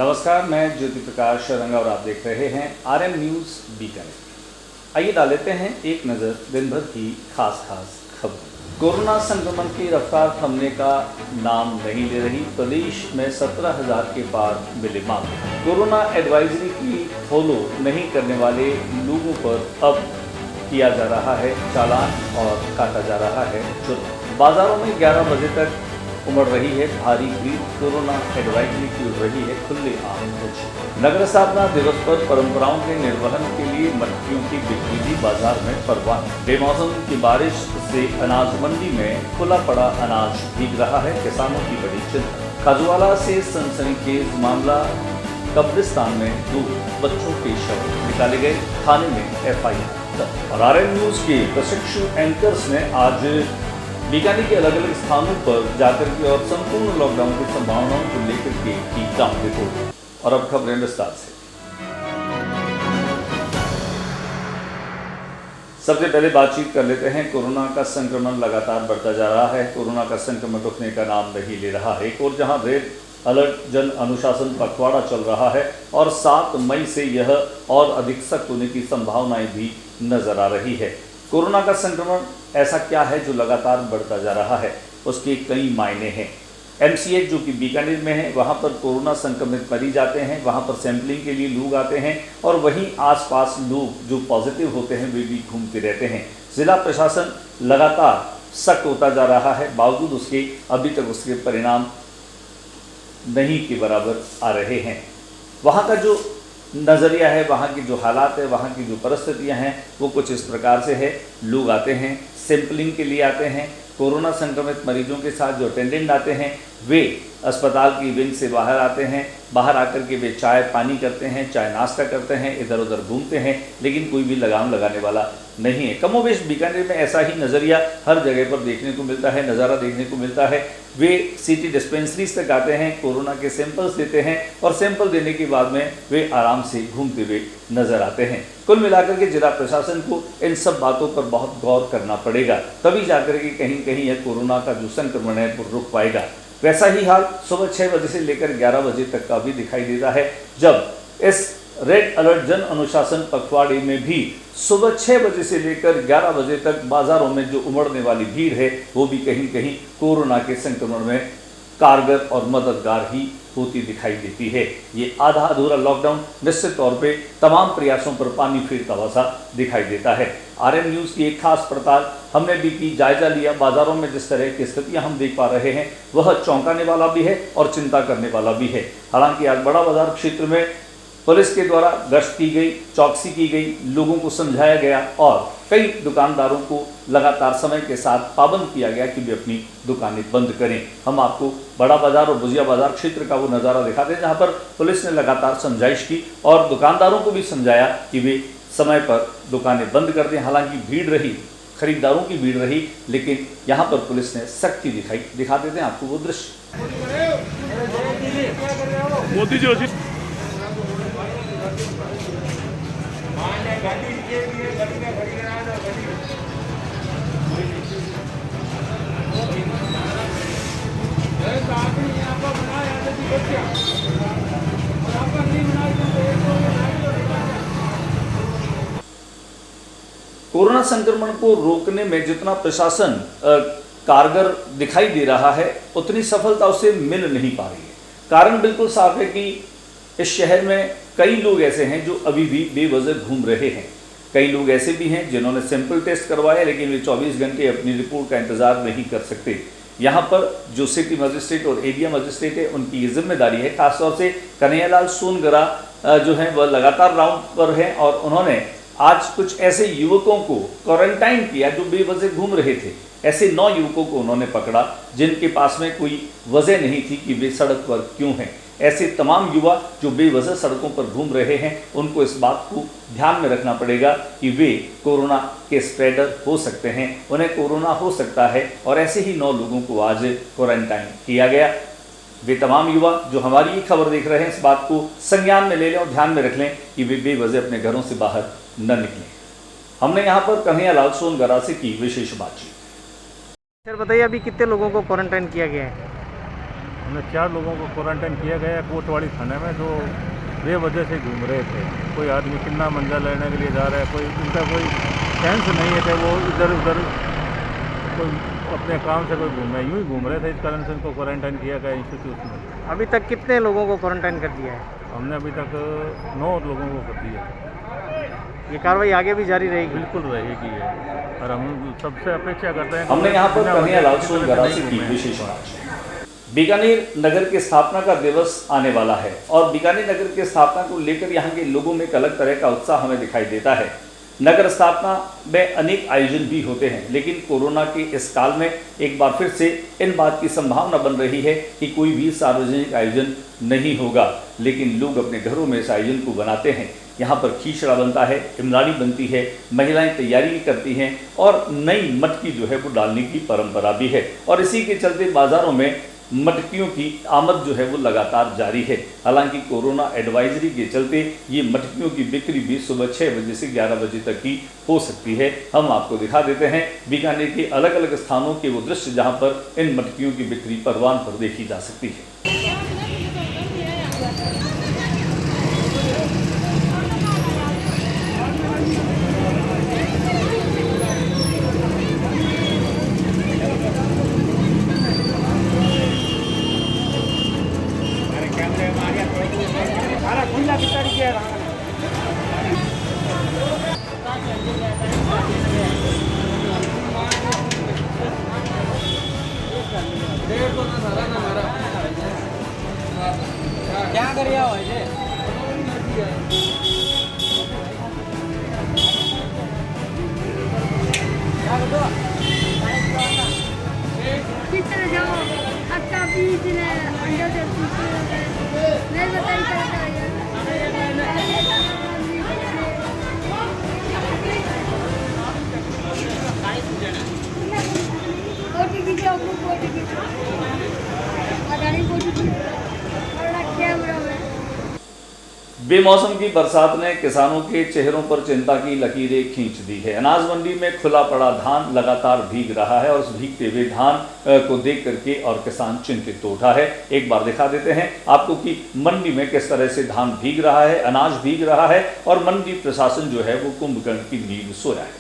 नमस्कार, मैं ज्योति प्रकाश रंगा और आप देख रहे हैं RM न्यूज़ बीकानेर। आइए डाल लेते हैं एक नज़र दिन भर की खास खबर। कोरोना संक्रमण की रफ्तार थमने का नाम नहीं ले रही। प्रदेश में 17,000 के पार मिले मामले। कोरोना एडवाइजरी की फॉलो नहीं करने वाले लोगों पर अब किया जा रहा है चालान और काटा जा रहा है जुर्म। बाजारों में 11 बजे तक उमड़ रही है भारी भीड़। कोरोना एडवाइजरी की उड़ रही है खुले आम खुशी। नगर स्थापना दिवस पर परंपराओं के निर्वहन के लिए मटकियों की बिक्री भी बाजार में परवान। बेमौसम की बारिश से अनाज मंडी में खुला पड़ा अनाज भीग रहा है। किसानों की बड़ी चिंता। खाजूवाला से सनसनीखेज मामला। कब्रिस्तान में 2 बच्चों के शव निकाले गए। थाने में FIR। और RM न्यूज़ के प्रशिक्षु एंकर्स ने आज बीकानेर के अलग अलग स्थानों पर जाकर के और संपूर्ण लॉकडाउन की संभावनाओं को लेकर के की ग्राउंड रिपोर्ट। और अब खबरें विस्तार से। सबसे पहले बातचीत कर लेते हैं। कोरोना का संक्रमण लगातार बढ़ता जा रहा है। कोरोना का संक्रमण रुकने का नाम नहीं ले रहा है। एक और जहां रेड अलर्ट जन अनुशासन पखवाड़ा चल रहा है और 7 मई से यह और अधिक सख्त होने की संभावनाएं भी नजर आ रही है। कोरोना का संक्रमण ऐसा क्या है जो लगातार बढ़ता जा रहा है, उसके कई मायने हैं। MCH जो कि बीकानेर में है, वहाँ पर कोरोना संक्रमित मरीज आते हैं, वहाँ पर सैंपलिंग के लिए लोग आते हैं और वहीं आसपास लोग जो पॉजिटिव होते हैं वे भी घूमते रहते हैं। जिला प्रशासन लगातार सख्त होता जा रहा है, बावजूद उसके अभी तक उसके परिणाम नहीं के बराबर आ रहे हैं। वहाँ का जो नज़रिया है, वहाँ की जो हालात है, वहाँ की जो परिस्थितियाँ हैं वो कुछ इस प्रकार से है। लोग आते हैं, सैंपलिंग के लिए आते हैं। कोरोना संक्रमित मरीजों के साथ जो अटेंडेंट आते हैं वे अस्पताल की विंग से बाहर आते हैं। बाहर आकर के वे चाय पानी करते हैं, चाय नाश्ता करते हैं, इधर उधर घूमते हैं, लेकिन कोई भी लगाम लगाने वाला नहीं है। कमोबेश बीकानेर में ऐसा ही नज़रिया हर जगह पर देखने को मिलता है, नज़ारा देखने को मिलता है। वे सिटी डिस्पेंसरीज तक आते हैं, कोरोना के सैंपल्स देते हैं और सैंपल देने के बाद में वे आराम से घूमते हुए नजर आते हैं। कुल मिलाकर के जिला प्रशासन को इन सब बातों पर बहुत गौर करना पड़ेगा, तभी जाकर के कहीं कहीं यह कोरोना का जो संक्रमण है वो रुक पाएगा। वैसा ही हाल सुबह 6 बजे से लेकर 11 बजे तक का भी दिखाई देता है, जब इस रेड अलर्ट जन अनुशासन पखवाड़े में भी सुबह 6 बजे से लेकर 11 बजे तक बाजारों में जो उमड़ने वाली भीड़ है वो भी कहीं कहीं कोरोना के संक्रमण में कारगर और मददगार ही होती दिखाई देती है। ये आधा अधूरा लॉकडाउन निश्चित तौर पे तमाम प्रयासों पर पानी फेरता हुआ सा दिखाई देता है। RM न्यूज़ की एक खास पड़ताल हमने भी की, जायजा लिया। बाजारों में जिस तरह की स्थितियां हम देख पा रहे हैं वह चौंकाने वाला भी है और चिंता करने वाला भी है। हालांकि आज बड़ा बाजार क्षेत्र में पुलिस के द्वारा गश्त की गई, चौकसी की गई, लोगों को समझाया गया और कई दुकानदारों को लगातार समय के साथ पाबंद किया गया कि वे अपनी दुकानें बंद करें। हम आपको बड़ा बाजार और भुजिया बाजार क्षेत्र का वो नज़ारा दिखाते हैं जहां पर पुलिस ने लगातार समझाइश की और दुकानदारों को भी समझाया कि वे समय पर दुकानें बंद कर दें। हालांकि भीड़ रही, खरीदारों की भीड़ रही, लेकिन यहाँ पर पुलिस ने सख्ती दिखाई। दिखा देते हैं आपको वो दृश्य। मोदी जी कोरोना संक्रमण को रोकने में जितना प्रशासन कारगर दिखाई दे रहा है उतनी सफलता उसे मिल नहीं पा रही है। कारण बिल्कुल साफ है कि इस शहर में कई लोग ऐसे हैं जो अभी भी बेवजह घूम रहे हैं। कई लोग ऐसे भी हैं जिन्होंने सैंपल टेस्ट करवाया लेकिन वे 24 घंटे अपनी रिपोर्ट का इंतजार नहीं कर सकते। यहाँ पर जो सिटी मजिस्ट्रेट और एरिया मजिस्ट्रेट है उनकी ये जिम्मेदारी है। खासतौर से कन्हैयालाल सोनगरा जो हैं वह लगातार राउंड पर हैं और उन्होंने आज कुछ ऐसे युवकों को क्वारंटाइन किया जो बेवजह घूम रहे थे। ऐसे 9 युवकों को उन्होंने पकड़ा जिनके पास में कोई वजह नहीं थी कि वे सड़क पर क्यों हैं। ऐसे तमाम युवा जो बेवजह सड़कों पर घूम रहे हैं उनको इस बात को ध्यान में रखना पड़ेगा कि वे कोरोना के स्प्रेडर हो सकते हैं, उन्हें कोरोना हो सकता है और ऐसे ही 9 लोगों को आज क्वारंटाइन किया गया। वे तमाम युवा जो हमारी ये खबर देख रहे हैं इस बात को संज्ञान में ले लें और ध्यान में रख लें कि वे बेवजह अपने घरों से बाहर न निकलें। हमने यहाँ पर कन्हैयालाल सोनगरा से की विशेष बातचीत। सर बताइए, अभी कितने लोगों को क्वारंटाइन किया गया है? हमने 4 लोगों को क्वारंटाइन किया गया है कोतवाली थाने में, जो बेवजह से घूम रहे थे। कोई आदमी कितना मंजा लेने के लिए जा रहा है, कोई उनका कोई सेंस नहीं है कि वो इधर उधर कोई अपने काम से कोई घूमे, यूँ ही घूम रहे थे। इस कारण से उनको क्वारंटाइन किया गया इंस्टीट्यूट में। अभी तक कितने लोगों को क्वारंटाइन कर दिया है? हमने अभी तक 9 लोगों को कर दिया। ये कार्रवाई आगे भी जारी रहेगी? बिल्कुल रहेगी है, और हम सबसे अपेक्षा करते हैं। हमने यहाँ पर कन्हैयालाल सोलगरा से की विशेष जांच। बीकानेर नगर की स्थापना का दिवस आने वाला है और बीकानेर नगर की स्थापना को लेकर यहाँ के लोगों में एक अलग तरह का उत्साह हमें दिखाई देता है। नगर स्थापना में अनेक आयोजन भी होते हैं, लेकिन कोरोना के इस काल में एक बार फिर से इन बात की संभावना बन रही है कि कोई भी सार्वजनिक आयोजन नहीं होगा, लेकिन लोग अपने घरों में इस आयोजन को बनाते हैं। यहाँ पर खींचड़ा बनता है, इमरानी बनती है, महिलाएं तैयारी करती हैं और नई मटकी जो है वो डालने की परंपरा भी है। और इसी के चलते बाजारों में मटकियों की आमद जो है वो लगातार जारी है। हालांकि कोरोना एडवाइजरी के चलते ये मटकियों की बिक्री भी सुबह 6 बजे से 11 बजे तक की हो सकती है। हम आपको दिखा देते हैं बीकानेर के अलग अलग स्थानों के वो दृश्य जहां पर इन मटकियों की बिक्री परवान पर देखी जा सकती है। क्या करिया हो ये? कितना जाओ अच्छा बीज ने अंडा से नहीं बताई करता है। कोटी की जाओ कोटी की अडानी कोटी की और कैमरा में। बेमौसम की बरसात ने किसानों के चेहरों पर चिंता की लकीरें खींच दी है। अनाज मंडी में खुला पड़ा धान लगातार भीग रहा है और उस भीगते हुए धान को देख करके और किसान चिंतित तो उठा है। एक बार दिखा देते हैं आपको कि मंडी में किस तरह से धान भीग रहा है, अनाज भीग रहा है और मंडी प्रशासन जो है वो कुंभकर्ण की नींद सोया है।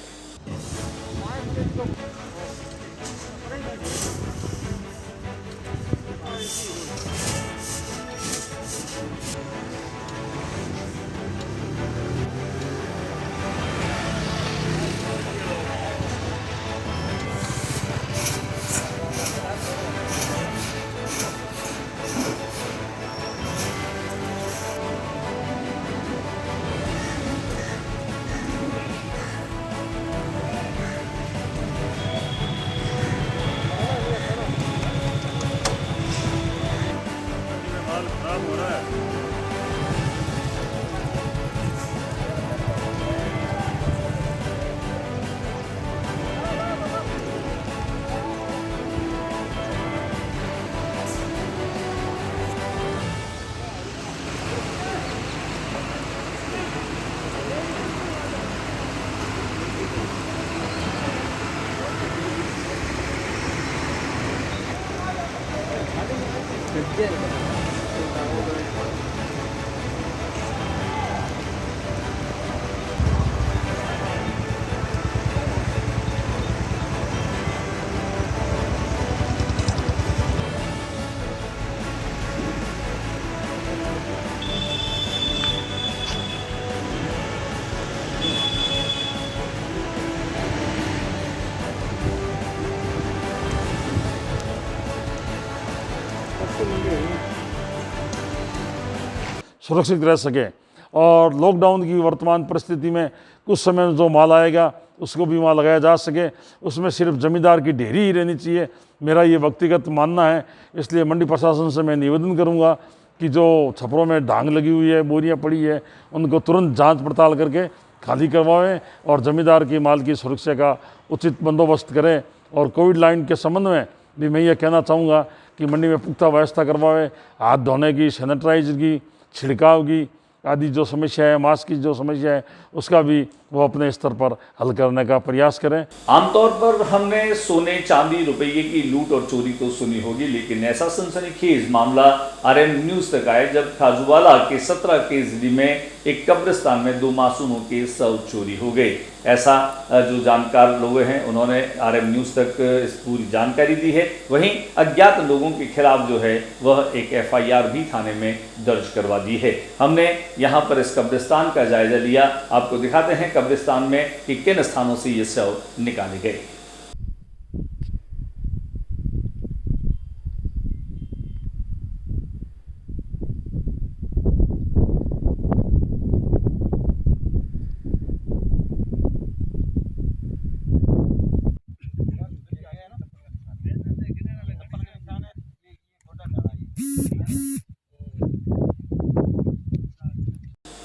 सुरक्षित रह सकें और लॉकडाउन की वर्तमान परिस्थिति में कुछ समय में जो माल आएगा उसको भी वहाँ लगाया जा सके। उसमें सिर्फ ज़मींदार की ढेरी ही रहनी चाहिए, मेरा ये व्यक्तिगत मानना है। इसलिए मंडी प्रशासन से मैं निवेदन करूँगा कि जो छपरों में डांग लगी हुई है, बोरियाँ पड़ी है, उनको तुरंत जांच पड़ताल करके खाली करवाएं और ज़मींदार की माल की सुरक्षा का उचित बंदोबस्त करें। और कोविड लाइन के संबंध में भी मैं ये कहना चाहूँगा कि मंडी में पुख्ता व्यवस्था करवाएं, हाथ धोने की, सैनिटाइजर की, छिड़काव की आदि जो समस्या है, मास्क की जो समस्या है, उसका भी वो अपने स्तर पर हल करने का प्रयास करें। आमतौर पर हमने सोने चांदी रुपये की लूट और चोरी तो सुनी होगी, लेकिन ऐसा सनसनीखेज मामला RM न्यूज़ तक आया जब खाजूवाला के 17 केसरी में एक कब्रिस्तान में 2 मासूमों के शव चोरी हो गए। ऐसा जो जानकार लोग हैं उन्होंने RM न्यूज़ तक इस पूरी जानकारी दी है। वहीं अज्ञात लोगों के खिलाफ जो है वह एक FIR भी थाने में दर्ज करवा दी है। हमने यहाँ पर इस कब्रिस्तान का जायजा लिया, आपको दिखाते हैं कब्रिस्तान में कि किन स्थानों से ये शव निकाले गए।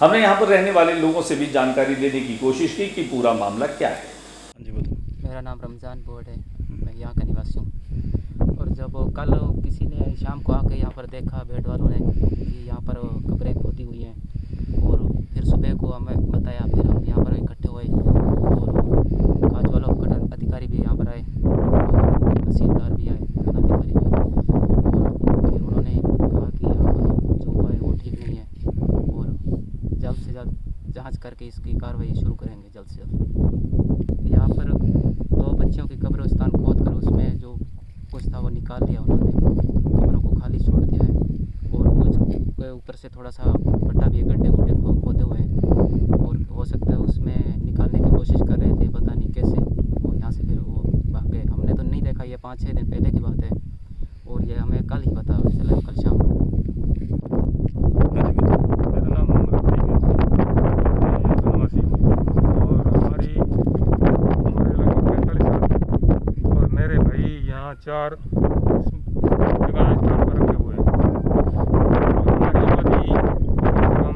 हमने यहाँ पर रहने वाले लोगों से भी जानकारी लेने की कोशिश की कि पूरा मामला क्या है। मेरा नाम रमज़ान बोर्ड है, मैं यहाँ का निवासी हूँ। और जब कल किसी ने शाम को आके यहाँ पर देखा, बेड वालों ने, कि यहाँ पर कब्रें खोदी हुई हैं, और फिर सुबह को हमें बताया, फिर हम यहाँ पर इकट्ठे हुए और काज वालों अधिकारी भी यहाँ पर आए और तहसीलदार भी आए, थाना अधिकारी भी, और फिर उन्होंने कहा कि यहाँ पर जो हुआ है वो ठीक नहीं है और जल्द से जल्द जांच करके इसकी कार्रवाई शुरू करेंगे जल्द से जल्द। यहाँ पर 2 बच्चियों की कब्रिस्तान खोद कर उसमें जो कुछ था वो निकाल दिया उन्होंने, कब्रों को खाली छोड़ दिया है, और कुछ के ऊपर से थोड़ा सा पट्टा भी गड्ढे गुड्ढे खोदे हुए हैं, और हो सकता है उसमें निकालने की कोशिश कर रहे थे, पता नहीं कैसे, और यहाँ से फिर वो भाग गए। हमने तो नहीं देखा, ये 5-6 दिन पहले की बात है, और ये हमें कल ही पता चला, कल शाम को। यहाँ 4 जगह स्थान पर रखे हुए हैं। हमारी आबादी हम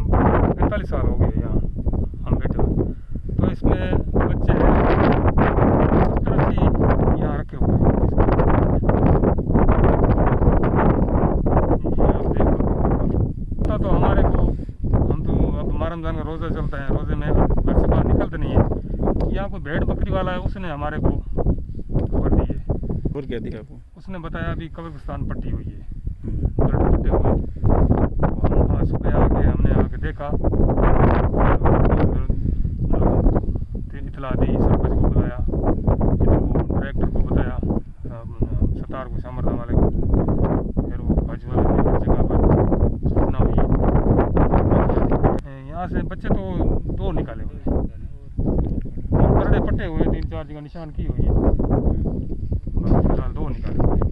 45 साल हो गए यहाँ हम बैठे हुए, तो इसमें बच्चे हैं 70 यहाँ रखे हुए हैं। ये आप देख लो, तो हमारे को, हम तो अब रमज़ान का रोज़ा चलता है, रोज़े में घर से बाहर निकलते नहीं है। यहाँ कोई भेड़ बकरी वाला है, उसने हमारे को खबर दी है। और क्या दिया आपको? उसने बताया अभी कब्रिस्तान पट्टी हुई है, पट्टे हुए। हम सुबह आके हमने आके देखा, इतला दी, सरपंच को बुलाया, इधर वो डायरेक्टर को बताया, सतार को, सामरदा वाले को, फिर वो फौज वाले की जगह पर सूचना हुई। यहाँ से बच्चे तो 2 निकाले हुए हैं, बड़े पट्टे हुए 3-4 जगह निशान की हुई है, फिलहाल 2 निकाले हुए हैं।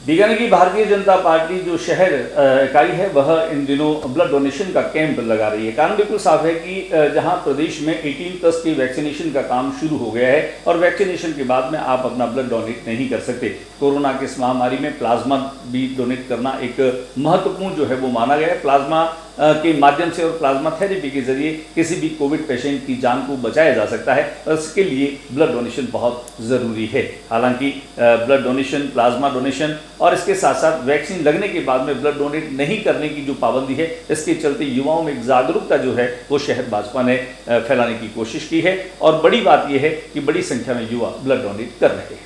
बीकानेर की भारतीय जनता पार्टी जो शहर इकाई है वह इन दिनों ब्लड डोनेशन का कैंप लगा रही है। कारण बिल्कुल साफ है कि जहां प्रदेश में 18+ की वैक्सीनेशन का काम शुरू हो गया है और वैक्सीनेशन के बाद में आप अपना ब्लड डोनेट नहीं कर सकते। कोरोना की इस महामारी में प्लाज्मा भी डोनेट करना एक महत्वपूर्ण जो है वो माना गया है। प्लाज्मा के माध्यम से और प्लाज्मा थेरेपी के जरिए किसी भी कोविड पेशेंट की जान को बचाया जा सकता है और इसके लिए ब्लड डोनेशन बहुत ज़रूरी है। हालांकि ब्लड डोनेशन, प्लाज्मा डोनेशन और इसके साथ साथ वैक्सीन लगने के बाद में ब्लड डोनेट नहीं करने की जो पाबंदी है, इसके चलते युवाओं में एक जागरूकता जो है वो शहर भाजपा ने फैलाने की कोशिश की है और बड़ी बात यह है कि बड़ी संख्या में युवा ब्लड डोनेट कर रहे हैं।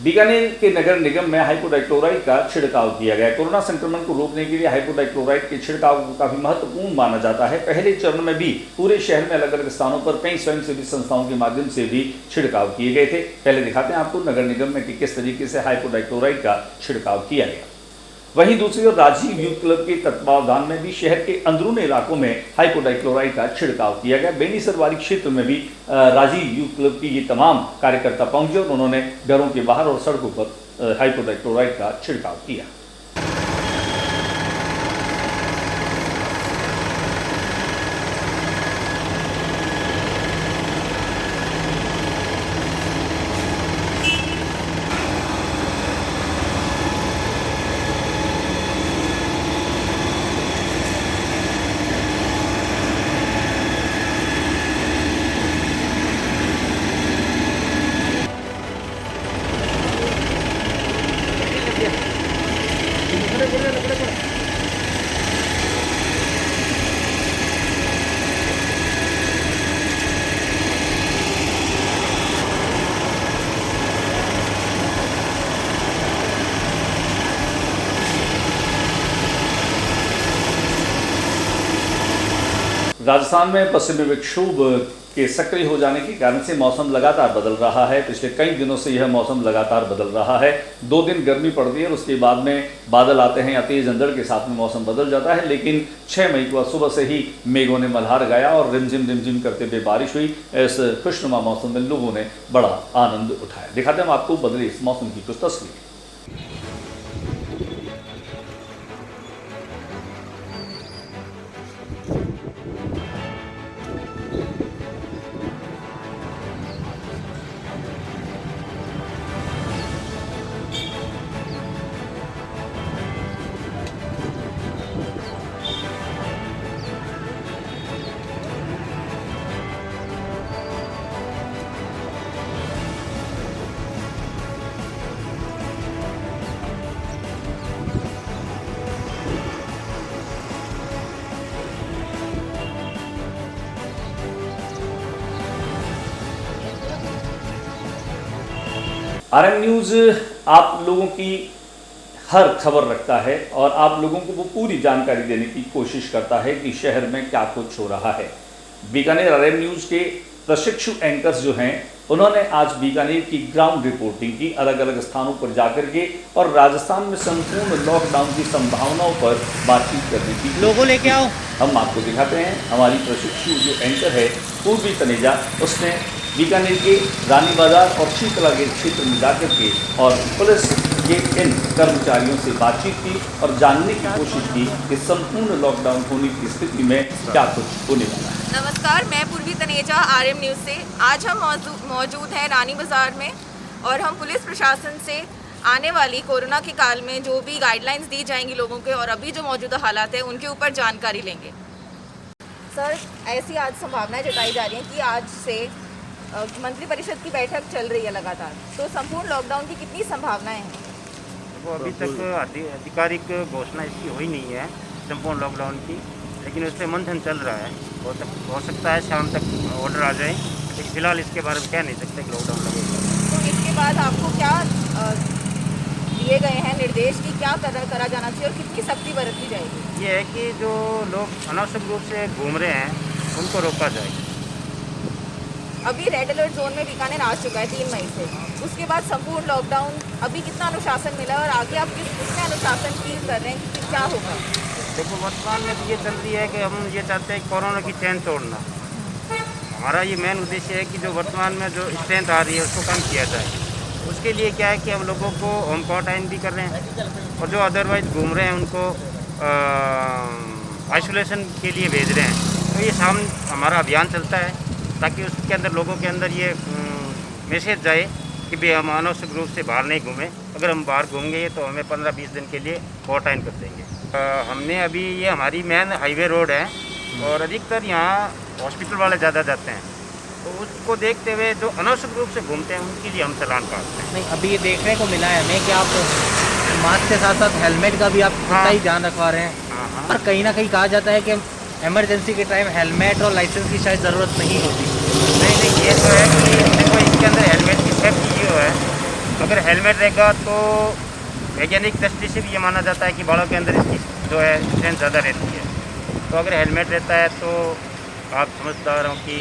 बीकानेर के नगर निगम में हाइपोडाइक्लोराइड का छिड़काव किया गया। कोरोना संक्रमण को रोकने के लिए हाइपोडाइक्लोराइड के छिड़काव को काफी महत्वपूर्ण माना जाता है। पहले चरण में भी पूरे शहर में अलग अलग स्थानों पर कई स्वयंसेवी संस्थाओं के माध्यम से भी छिड़काव किए गए थे। पहले दिखाते हैं आपको नगर निगम में कि किस तरीके से हाइपोडाइक्लोराइड का छिड़काव किया गया। वहीं दूसरी ओर राजीव यूथ क्लब के तत्वावधान में भी शहर के अंदरूनी इलाकों में हाइपोडाइक्लोराइड का छिड़काव किया गया। बेनीसरवारी क्षेत्र में भी राजीव यूथ क्लब की ये तमाम कार्यकर्ता पहुंचे और उन्होंने घरों के बाहर और सड़कों पर हाइपोडाइक्लोराइड का छिड़काव किया। राजस्थान में पश्चिमी विक्षोभ के सक्रिय हो जाने के कारण से मौसम लगातार बदल रहा है। पिछले कई दिनों से यह मौसम लगातार बदल रहा है। 2 दिन गर्मी पड़ती है और उसके बाद में बादल आते हैं या तेज अंधड़ के साथ में मौसम बदल जाता है। लेकिन 6 मई को सुबह से ही मेघों ने मल्हार गाया और रिमझिम करते हुए बारिश हुई। इस खुशनुमा मौसम में लोगों ने बड़ा आनंद उठाया। दिखाते हैं हम आपको बदले इस मौसम की कुछ तस्वीरें। RM न्यूज़ आप लोगों की हर खबर रखता है और आप लोगों को वो पूरी जानकारी देने की कोशिश करता है कि शहर में क्या कुछ हो रहा है। बीकानेर RM न्यूज़ के प्रशिक्षु एंकर्स जो हैं उन्होंने आज बीकानेर की ग्राउंड रिपोर्टिंग की, अलग अलग स्थानों पर जाकर के और राजस्थान में संपूर्ण लॉकडाउन की संभावनाओं पर बातचीत करने की लोगो लेके आओ। हम आपको दिखाते हैं। हमारी प्रशिक्षु जो एंकर है पूर्वी तनेजा, उसने बीकानेर के रानी बाजार और शीतला गेट क्षेत्र में जाकर के और पुलिस के इन कर्मचारियों से बातचीत की और जानने की कोशिश की कि संपूर्ण लॉकडाउन होने की स्थिति में क्या कुछ होने वाला है। नमस्कार, मैं पूर्वी तनेजा RM न्यूज़ से। आज हम मौजूद हैं रानी बाज़ार में और हम पुलिस प्रशासन से आने वाली कोरोना के काल में जो भी गाइडलाइंस दी जाएंगी लोगों के और अभी जो मौजूदा हालात है उनके ऊपर जानकारी लेंगे। सर, ऐसी आज संभावनाएं जताई जा रही हैं कि आज से मंत्री परिषद की बैठक चल रही है लगातार, तो संपूर्ण लॉकडाउन की कितनी संभावनाएं हैं? वो अभी तक आधिकारिक घोषणा इसकी हुई नहीं है संपूर्ण लॉकडाउन की, लेकिन उस पर मंथन चल रहा है। हो सकता है शाम तक ऑर्डर आ जाए, लेकिन फिलहाल इसके बारे में कह नहीं सकते कि लॉकडाउन लगेगा। तो इसके बाद आपको क्या दिए गए हैं निर्देश कि क्या करा जाना चाहिए और कितनी सख्ती बरतनी जाएगी? ये है कि जो लोग अनावश्यक रूप से घूम रहे हैं उनको रोका जाए। अभी रेड अलर्ट जोन में बीकानेर आ चुका है 3 मई से, उसके बाद संपूर्ण लॉकडाउन, अभी कितना अनुशासन मिला है और आगे आप कितने अनुशासन की कर रहे हैं कि क्या होगा? देखो, वर्तमान में तो ये चल रही है कि हम ये चाहते हैं कोरोना की चैन तोड़ना। हमारा ये मेन उद्देश्य है कि जो वर्तमान में जो स्ट्रेंथ आ रही है उसको कम किया जाए। उसके लिए क्या है कि हम लोगों को होम क्वारंटाइन भी कर रहे हैं और जो अदरवाइज घूम रहे हैं उनको आइसोलेशन के लिए भेज रहे हैं। तो ये हमारा अभियान चलता है ताकि उसके अंदर लोगों के अंदर ये मैसेज जाए कि भाई हम अनावश्यक रूप से बाहर नहीं घूमें। अगर हम बाहर घूमेंगे तो हमें 15-20 दिन के लिए क्वारंटाइन कर देंगे। हमने अभी ये हमारी मेन हाईवे रोड है और अधिकतर यहाँ हॉस्पिटल वाले ज़्यादा जाते हैं, तो उसको देखते हुए जो अनावश्यक रूप से घूमते हैं उनके लिए हम चालान काटते हैं। नहीं, अभी ये देखने को मिला है हमें कि आप मास्क के साथ साथ हेलमेट का भी आप कितना ही ध्यान रखवा रहे हैं। और कहीं ना कहीं कहा जाता है कि इमरजेंसी के टाइम हेलमेट और लाइसेंस की शायद ज़रूरत नहीं होती। नहीं, ये तो है कि देखो इसके अंदर हेलमेट की सेफ्टी जो है, अगर हेलमेट रहेगा तो वैज्ञानिक दृष्टि से भी ये माना जाता है कि बालों के अंदर इसकी जो है स्ट्रेंथ ज़्यादा रहती है। तो अगर हेलमेट रहता है तो आप समझदार हो कि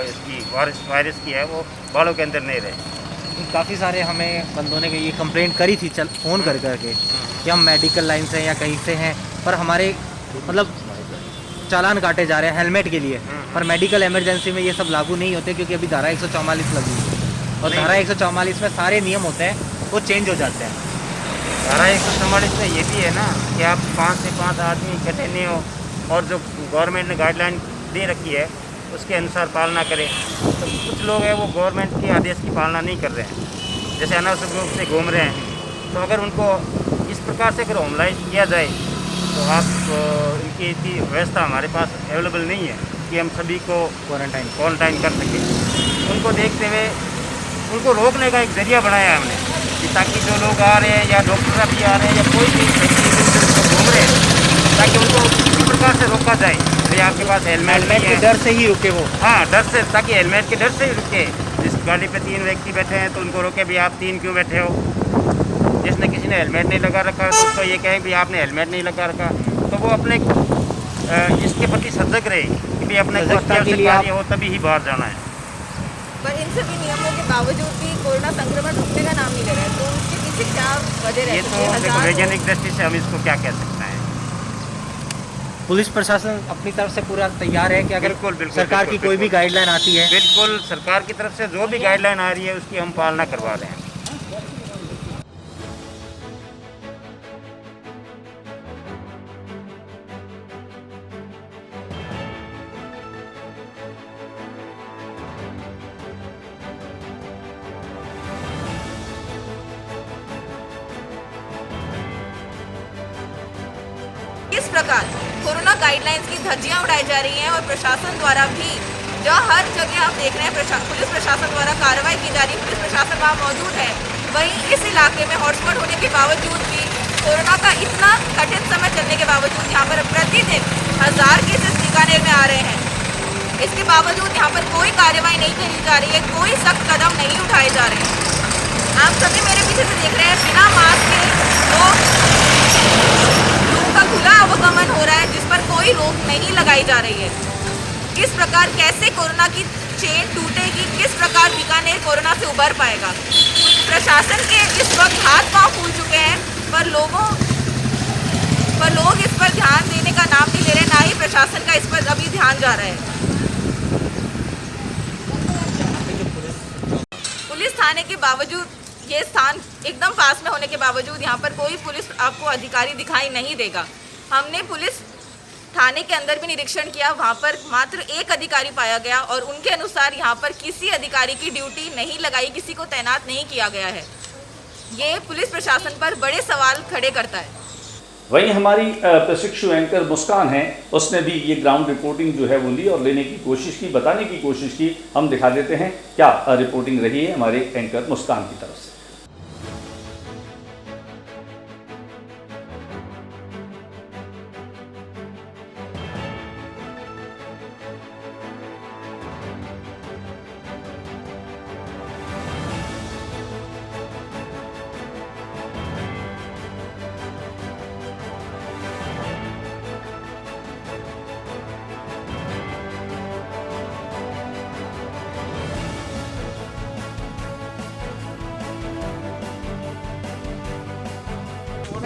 इसकी वायरस की है वो बालों के अंदर नहीं रहे। काफ़ी सारे हमें बंदों ने ये कंप्लेंट करी थी फ़ोन कर करके कि हम मेडिकल लाइन से हैं या कहीं से हैं, पर हमारे मतलब चालान काटे जा रहे हैं हेलमेट के लिए, पर मेडिकल इमरजेंसी में ये सब लागू नहीं होते क्योंकि अभी धारा 144 लगी है और धारा 144 में सारे नियम होते हैं वो चेंज हो जाते हैं। धारा 144 में ये भी है ना कि आप 5 से 5 आदमी इकट्ठे नहीं हो और जो गवर्नमेंट ने गाइडलाइन दे रखी है उसके अनुसार पालना करें। तो कुछ लोग हैं वो गवर्नमेंट के आदेश की पालना नहीं कर रहे हैं, जैसे अनावश्यक रूप से घूम रहे हैं। तो अगर उनको इस प्रकार से अगर होमलाइज किया जाए तो आप इनकी इतनी व्यवस्था हमारे पास अवेलेबल नहीं है कि हम सभी को क्वारंटाइन कर सकें। उनको देखते हुए उनको रोकने का एक जरिया बनाया है हमने कि ताकि जो लोग आ रहे हैं या डॉक्टर अभी आ रहे हैं या कोई भी व्यक्ति घूम रहे हैं ताकि उनको किसी प्रकार से रोका जाए। भाई आपके पास हेलमेट के डर से ही रुके वो, हाँ डर से, ताकि हेलमेट के डर से ही रुके। जिस गाड़ी पे 3 व्यक्ति बैठे हैं तो उनको रोके भी आप 3 क्यों बैठे हो। जिसने किसी ने हेलमेट नहीं लगा रखा तो उसको ये कहें भी आपने हेलमेट नहीं लगा रखा, तो वो अपने इसके प्रति सजग रहे कि भाई अपने को सजगता के अत्यावश्यक लिए कार्य हो तभी ही बाहर जाना है। पर इन सभी नियमों के बावजूद भी कोरोना संक्रमण रुकने का नाम नहीं ले रहा है, तो उसके पीछे क्या वजह ये रहती तो है? देखो वैज्ञानिक दृष्टि से हम इसको क्या कह सकते हैं। पुलिस प्रशासन अपनी तरफ से पूरा तैयार है कि अगर बिल्कुल, बिल्कुल, सरकार बिल्कुल, की कोई भी बिल्कुल। गाइडलाइन आती है बिल्कुल सरकार की तरफ से जो भी गाइडलाइन आ रही है उसकी हम पालना करवा रहे हैं। किस प्रकार कोरोना गाइडलाइंस की धज्जियां उड़ाई जा रही हैं और प्रशासन द्वारा भी जो हर जगह आप देख रहे हैं पुलिस प्रशासन द्वारा कार्रवाई की जा रही है, पुलिस प्रशासन वहाँ मौजूद है, वहीं इस इलाके में हॉटस्पॉट होने के बावजूद भी कोरोना का इतना कठिन समय चलने के बावजूद यहाँ पर प्रतिदिन 1000 केसेस बीकानेर में आ रहे हैं। इसके बावजूद यहाँ पर कोई कार्रवाई नहीं करी जा रही है, कोई सख्त कदम नहीं उठाए जा रहे हैं। आप सभी मेरे पीछे से देख रहे हैं बिना मास्क के लोगों का खुला आवागमन हो रहा है, जिस पर कोई रोक नहीं लगाई जा रही है। किस प्रकार कैसे कोरोना की चेन टूटेगी, किस प्रकार बीकानेर कोरोना से उबर पाएगा। प्रशासन के इस वक्त हाथ पांव फूल चुके हैं, पर लोग इस पर ध्यान देने का नाम नहीं ले रहे, ना ही प्रशासन का इस पर अभी ध्यान जा रहा है। पुलिस थाने के बावजूद, ये स्थान एकदम पास में होने के बावजूद यहाँ पर कोई पुलिस आपको अधिकारी दिखाई नहीं देगा। हमने पुलिस थाने के अंदर भी निरीक्षण किया, वहाँ पर मात्र एक अधिकारी पाया गया और उनके अनुसार यहाँ पर किसी अधिकारी की ड्यूटी नहीं लगाई, किसी को तैनात नहीं किया गया है। ये पुलिस प्रशासन पर बड़े सवाल खड़े करता है। वहीं हमारी प्रशिक्षु एंकर मुस्कान है, उसने भी ये ग्राउंड रिपोर्टिंग जो है वो ली और लेने की कोशिश की, बताने की कोशिश की। हम दिखा देते हैं क्या रिपोर्टिंग रही है हमारे एंकर मुस्कान की तरफ से।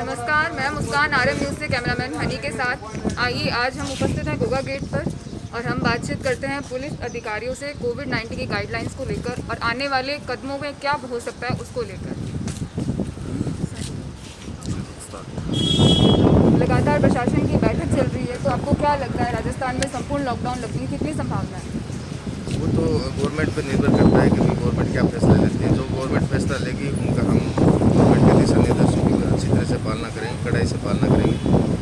नमस्कार, मैं मुस्कान आरएम न्यूज़ से कैमरामैन हनी के साथ। आइए आज हम उपस्थित हैं गोगा गेट पर और हम बातचीत करते हैं पुलिस अधिकारियों से कोविड-19 की गाइडलाइंस को लेकर और आने वाले कदमों में क्या हो सकता है उसको लेकर। लगातार प्रशासन की बैठक चल रही है, तो आपको क्या लगता है राजस्थान में संपूर्ण लॉकडाउन लगने की कितनी संभावना है? वो तो गवर्नमेंट पर निर्भर करता है कि गवर्नमेंट क्या फैसला लेती है। जो गवर्नमेंट फैसला लेगी उनका हम गवर्नमेंट के दिशा निर्देशों की अच्छी तरह से पालना करेंगे, कड़ाई से पालना करेंगे।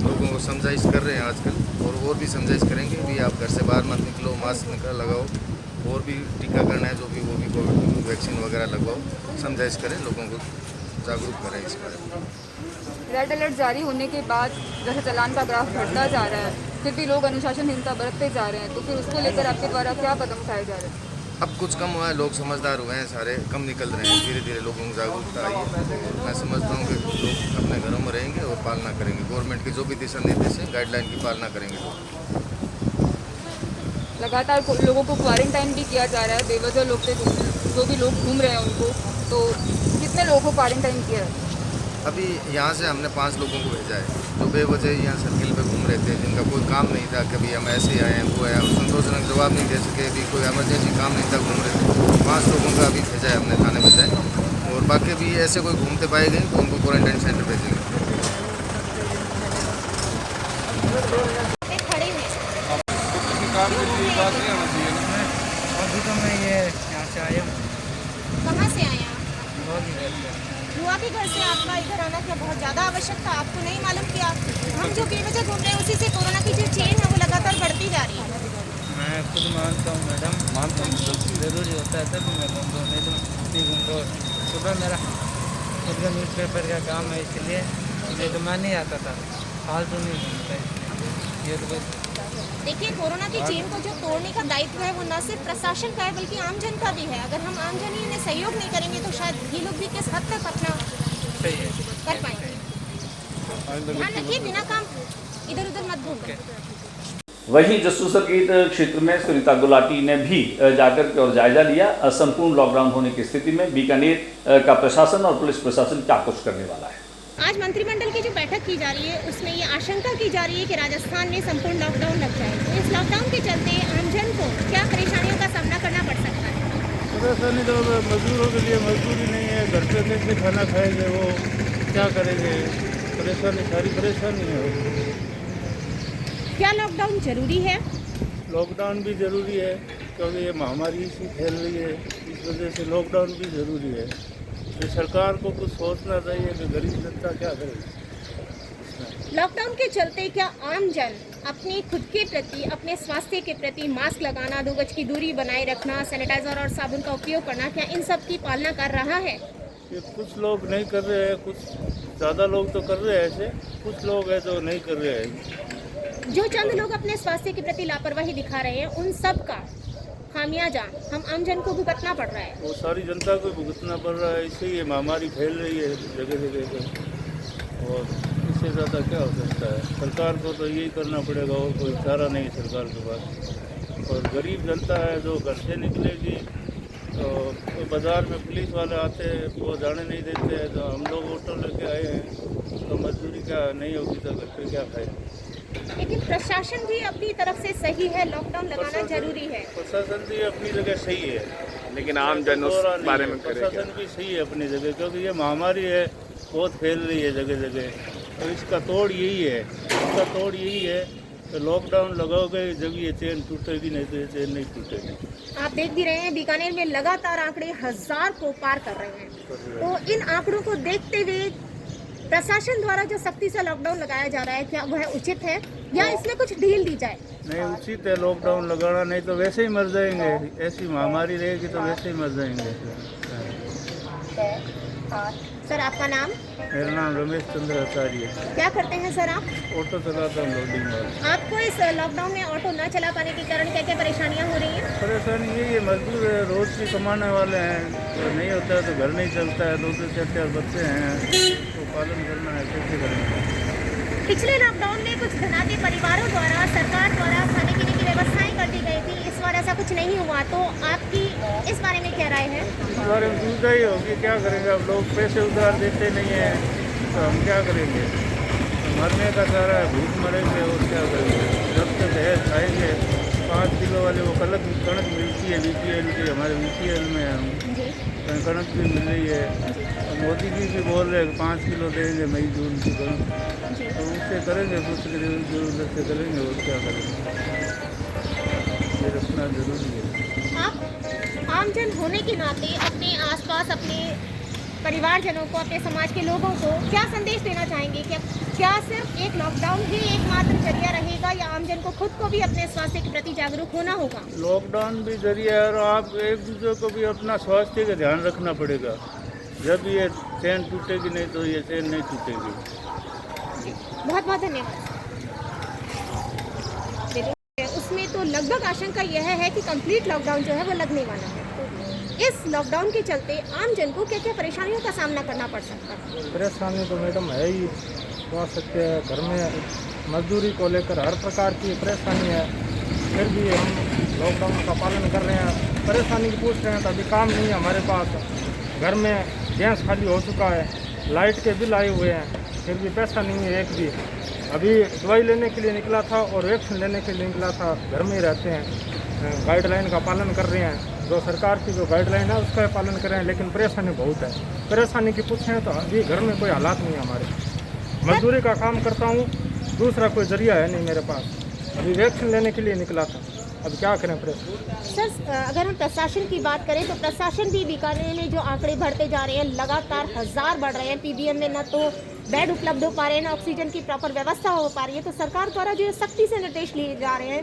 लोगों को समझाइश कर रहे हैं आजकल और भी समझाइश करेंगे भी आप घर से बाहर मत निकलो, मास्क लगाओ, और भी टीकाकरण है जो भी वो भी कोविड वैक्सीन वगैरह लगवाओ, समझाइश करें, लोगों को जागरूक करें इस बारे में। रेड अलर्ट जारी होने के बाद जैसे चालान का ग्राफ बढ़ता जा रहा है, फिर भी लोग अनुशासनहीनता बरतते जा रहे हैं, तो फिर उसको लेकर आपके द्वारा क्या कदम उठाए जा रहे हैं? अब कुछ कम हुआ है, लोग समझदार हुए हैं, सारे कम निकल रहे हैं, धीरे धीरे लोगों को जागरूकता आई है। और मैं समझता हूँ कि लोग अपने घरों में रहेंगे और पालना करेंगे, गवर्नमेंट की जो भी दिशा निर्देश है गाइडलाइन की पालना करेंगे लोग। लगातार लोगों को क्वारंटाइन भी किया जा रहा है, बेवजह लोग थे जो भी लोग घूम रहे हैं उनको, तो कितने लोगों को क्वारंटाइन किया है? अभी यहाँ से हमने 5 लोगों को भेजा है जो बेवजह यहाँ सर्किल पे घूम रहे थे, जिनका कोई काम नहीं था, कभी हम ऐसे ही आए हैं वो आया, संतोषजनक जवाब नहीं दे सके, अभी कोई इमरजेंसी काम नहीं था, घूम रहे थे। 5 लोगों का अभी भेजा है हमने, थाने भेजा है, और बाकी भी ऐसे कोई घूमते पाए गए तो उनको क्वारंटाइन सेंटर भेजेंगे। अभी तो मैं ये यहाँ से आया हूँ। कहाँ से आए आप? हुआ कि घर से आपका इधर आना क्या बहुत ज़्यादा आवश्यक था? आपको नहीं मालूम कि हम जो बेवजह घूम रहे हैं उसी से कोरोना की जो चेन है वो लगातार बढ़ती जा रही है। मैं खुद मानता हूँ मैडम, मानता हूँ ज़रूरी होता है तभी मैं घूमता हूँ, नहीं तो नहीं घूमता हूँ। सुबह मेरा खुद का न्यूज़पेपर का काम है, इसलिए नहीं तो मैं नहीं आता था, फालतू नहीं घूमता है। ये तो देखिए, कोरोना की चेन को जो तोड़ने का दायित्व है वो न सिर्फ प्रशासन का है बल्कि आम जन का भी है। अगर हम आम जन ही इन्हें सहयोग नहीं करेंगे तो शायद ये लोग भी किस हद तक अपना कर पाएंगे। ध्यान रखिए, बिना काम इधर उधर मत घूमिए। वहीं जस्सू सर्किट क्षेत्र में सुनीता गुलाटी ने भी जाकर के और जायजा लिया संपूर्ण लॉकडाउन होने की स्थिति में बीकानेर का प्रशासन और पुलिस प्रशासन क्या कुछ करने वाला है। आज मंत्रिमंडल की जो बैठक की जा रही है उसमें ये आशंका की जा रही है कि राजस्थान में संपूर्ण लॉकडाउन लग जाए, तो इस लॉकडाउन के चलते आमजन को क्या परेशानियों का सामना करना पड़ सकता है? परेशानी तो मजदूरों के लिए मजदूरी नहीं है, घर पे कैसे खाना खाएंगे, वो क्या करेंगे, परेशानी सारी परेशानी है। क्या लॉकडाउन जरूरी है? लॉकडाउन भी ज़रूरी है क्योंकि ये महामारी सी फैल रही है, इस वजह से लॉकडाउन भी ज़रूरी है। तो सरकार को कुछ सोचना चाहिए कि गरीब जनता क्या करे। लॉकडाउन के चलते क्या आम जन अपने खुद के प्रति, अपने स्वास्थ्य के प्रति मास्क लगाना, 2 गज की दूरी बनाए रखना, सैनिटाइजर और साबुन का उपयोग करना, क्या इन सब की पालना कर रहा है? ये कुछ लोग नहीं कर रहे हैं, कुछ ज़्यादा लोग तो कर रहे हैं ऐसे, कुछ लोग हैं जो नहीं कर रहे हैं। जो चंद लोग अपने स्वास्थ्य के प्रति लापरवाही दिखा रहे हैं उन सब का खामियाजा हम आम जन को भुगतना पड़ रहा है। वो सारी जनता को भुगतना पड़ रहा है, इससे ये महामारी फैल रही है जगह जगह पर, और इससे ज़्यादा क्या हो सकता है। सरकार को तो यही करना पड़ेगा और कोई चारा नहीं है सरकार के पास। और गरीब जनता है जो घर से निकलेगी तो बाज़ार में पुलिस वाले आते हैं, वो जाने नहीं देते हैं, तो हम लोग ऑटो लेके आए हैं तो मजदूरी क्या नहीं होगी तो घर पे क्या खाए। लेकिन प्रशासन भी अपनी तरफ से सही है, लॉकडाउन लगाना जरूरी है। प्रशासन भी अपनी जगह सही है, लेकिन आम जन उस बारे में प्रशासन भी सही है अपनी जगह, क्योंकि ये महामारी है बहुत फैल रही है जगह जगह, और इसका तोड़ यही है तो लॉकडाउन लगाओगे जब ये चेन टूटेगी, नहीं तो ये चेन नहीं टूटेगी। आप देख भी रहे हैं बीकानेर में लगातार आंकड़े 1000 को पार कर रहे हैं, तो इन आंकड़ों को देखते हुए प्रशासन द्वारा जो सख्ती से लॉकडाउन लगाया जा रहा है क्या वह उचित है या इसमें कुछ ढील दी जाए? नहीं, उचित है लॉकडाउन लगाना, नहीं तो वैसे ही मर जाएंगे। ऐसी महामारी रहेगी तो वैसे ही मर जाएंगे। सर आपका नाम? मेरा नाम रमेश चंद्र आचार्य। क्या करते हैं सर आप? ऑटो चलाता हूँ, लोडिंग वाला। आपको इस लॉकडाउन में ऑटो न चला पाने के कारण क्या क्या परेशानियाँ हो रही हैं? परेशानी यही है, मजदूर है, रोज की कमाने वाले हैं, तो नहीं होता है तो घर नहीं चलता है, 2 से 4 बच्चे हैं तो पालन करना है, कैसे करेंगे। पिछले लॉकडाउन में कुछ धनाढ्य परिवारों द्वारा सरकार द्वारा खाने पीने की व्यवस्थाएं कर दी गई थी, इस बार ऐसा कुछ नहीं हुआ, तो आपकी इस बारे में क्या राय है? इस बारे में दुविधा ही होगी, क्या करेंगे। अब लोग पैसे उधार देते नहीं हैं तो हम क्या करेंगे। मरने का सारा है, भूख मरेंगे और क्या करेंगे। जब तक है खाएंगे। 5 किलो वाले वो कणक मिलती है BPL की, हमारे BPL में हम कणक भी मिल रही है। मोदी जी भी बोल रहे हैं 5 किलो देंगे मई जून की कणक, तो उससे करेंगे, कुछ जरूरत से करेंगे और क्या करेंगे। ये रखना जरूरी है। आप आमजन होने के नाते अपने आसपास अपने परिवारजनों को, अपने समाज के लोगों को क्या संदेश देना चाहेंगे? क्या सिर्फ एक लॉकडाउन ही एकमात्र जरिया रहेगा या आमजन को खुद को भी अपने स्वास्थ्य के प्रति जागरूक होना होगा? लॉकडाउन भी जरिया है और आप एक दूसरे को भी अपना स्वास्थ्य का ध्यान रखना पड़ेगा। जब ये चैन टूटेगी नहीं तो ये चैन नहीं टूटेगी। बहुत बहुत धन्यवाद। उसमें तो लगभग आशंका यह है कि कंप्लीट लॉकडाउन जो है वो लगने वाला है, तो इस लॉकडाउन के चलते आम जन को क्या क्या परेशानियों का सामना करना पड़ सकता है? परेशानी तो मैडम है ही, कह सकते हैं। घर में मजदूरी को लेकर हर प्रकार की परेशानी है, फिर भी हम लॉकडाउन का पालन कर रहे हैं। परेशानी पूछ रहे हैं तो अभी काम नहीं है हमारे पास, घर में गैस खाली हो चुका है, लाइट के बिल आए हुए हैं, फिर भी पैसा नहीं है एक भी। अभी दवाई लेने के लिए निकला था और वैक्सीन लेने के लिए निकला था, घर में ही रहते हैं, गाइडलाइन का पालन कर रहे हैं। जो सरकार की जो गाइडलाइन है उसका पालन कर रहे हैं, लेकिन परेशानी बहुत है। परेशानी की पूछें तो अभी घर में कोई हालात नहीं है हमारे। मजदूरी का काम करता हूँ, दूसरा कोई जरिया है नहीं मेरे पास। अभी वैक्सीन लेने के लिए निकला था, अब क्या करें। सर अगर हम प्रशासन की बात करें तो प्रशासन भी बीकानेर में जो आंकड़े बढ़ते जा रहे हैं, लगातार 1000 बढ़ रहे हैं। PBM में न तो बेड उपलब्ध हो पा रहे हैं, ना ऑक्सीजन की प्रॉपर व्यवस्था हो पा रही है, तो सरकार द्वारा जो सख्ती से निर्देश लिए जा रहे हैं,